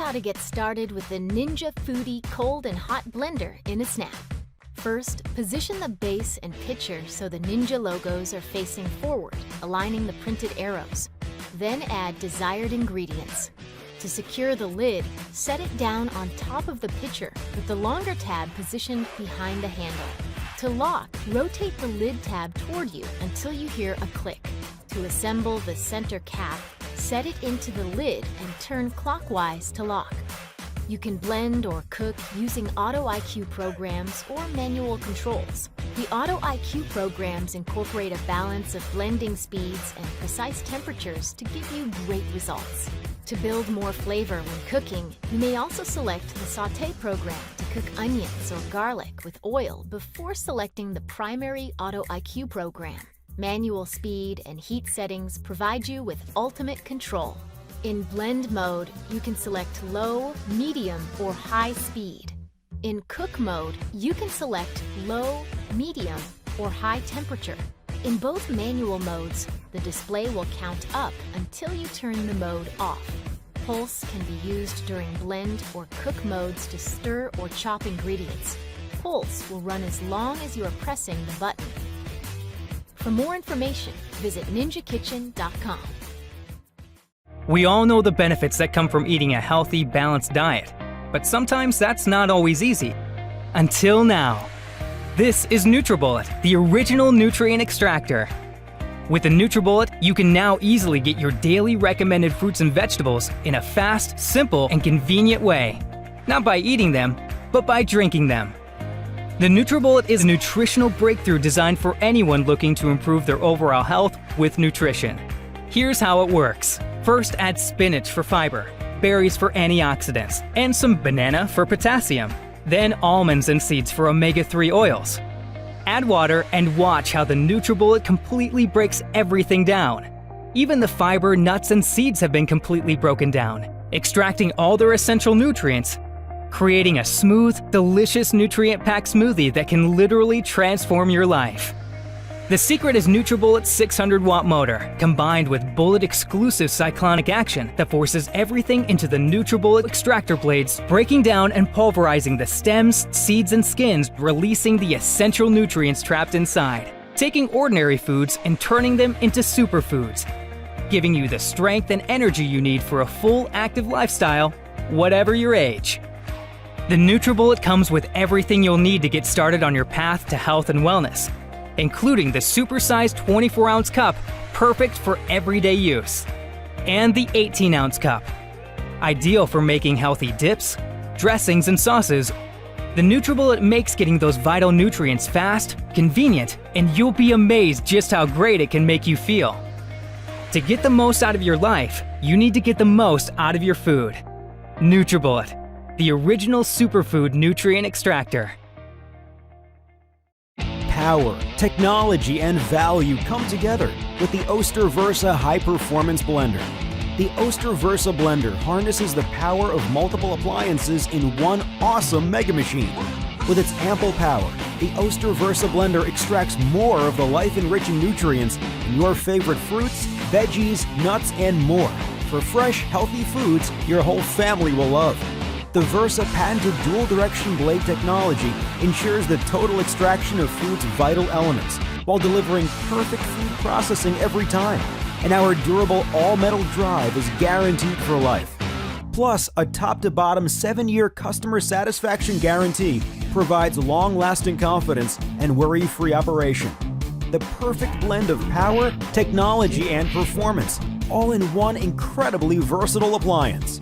how to get started with the Ninja Foodi Cold and Hot Blender in a snap. First, position the base and pitcher so the Ninja logos are facing forward, aligning the printed arrows. Then add desired ingredients. To secure the lid, set it down on top of the pitcher with the longer tab positioned behind the handle. To lock, rotate the lid tab toward you until you hear a click. To assemble the center cap, set it into the lid and turn clockwise to lock. You can blend or cook using Auto IQ programs or manual controls. The Auto IQ programs incorporate a balance of blending speeds and precise temperatures to give you great results. To build more flavor when cooking, you may also select the Sauté program to cook onions or garlic with oil before selecting the primary Auto IQ program. Manual speed and heat settings provide you with ultimate control. In blend mode, you can select low, medium, or high speed. In cook mode, you can select low, medium, or high temperature. In both manual modes, the display will count up until you turn the mode off. Pulse can be used during blend or cook modes to stir or chop ingredients. Pulse will run as long as you are pressing the button. For more information, visit ninjakitchen.com. We all know the benefits that come from eating a healthy, balanced diet, but sometimes that's not always easy. Until now. This is NutriBullet, the original nutrient extractor. With the NutriBullet, you can now easily get your daily recommended fruits and vegetables in a fast, simple, and convenient way. Not by eating them, but by drinking them. The NutriBullet is a nutritional breakthrough designed for anyone looking to improve their overall health with nutrition. Here's how it works. First, add spinach for fiber, berries for antioxidants, and some banana for potassium. Then almonds and seeds for omega-3 oils. Add water and watch how the NutriBullet completely breaks everything down. Even the fiber, nuts, and seeds have been completely broken down, extracting all their essential nutrients, creating a smooth, delicious nutrient-packed smoothie that can literally transform your life. The secret is NutriBullet's 600-watt motor, combined with bullet-exclusive cyclonic action that forces everything into the NutriBullet extractor blades, breaking down and pulverizing the stems, seeds, and skins, releasing the essential nutrients trapped inside, taking ordinary foods and turning them into superfoods, giving you the strength and energy you need for a full, active lifestyle, whatever your age. The NutriBullet comes with everything you'll need to get started on your path to health and wellness, including the supersized 24-ounce cup, perfect for everyday use, and the 18-ounce cup, ideal for making healthy dips, dressings, and sauces. The NutriBullet makes getting those vital nutrients fast, convenient, and you'll be amazed just how great it can make you feel. To get the most out of your life, you need to get the most out of your food. NutriBullet, the original superfood nutrient extractor. Power, technology, and value come together with the Oster Versa High Performance Blender. The Oster Versa blender harnesses the power of multiple appliances in one awesome mega machine. With its ample power, the Oster Versa blender extracts more of the life-enriching nutrients in your favorite fruits, veggies, nuts, and more for fresh, healthy foods your whole family will love. The Versa patented dual-direction blade technology ensures the total extraction of food's vital elements while delivering perfect food processing every time. And our durable all-metal drive is guaranteed for life. Plus, a top-to-bottom 7-year customer satisfaction guarantee provides long-lasting confidence and worry-free operation. The perfect blend of power, technology, and performance, all in one incredibly versatile appliance.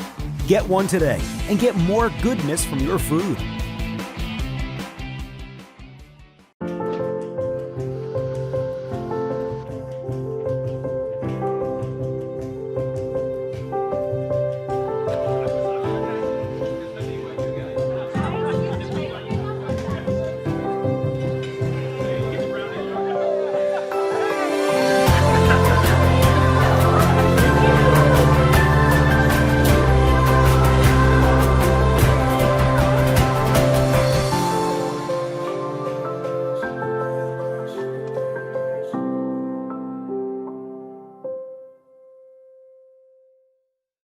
Get one today and get more goodness from your food.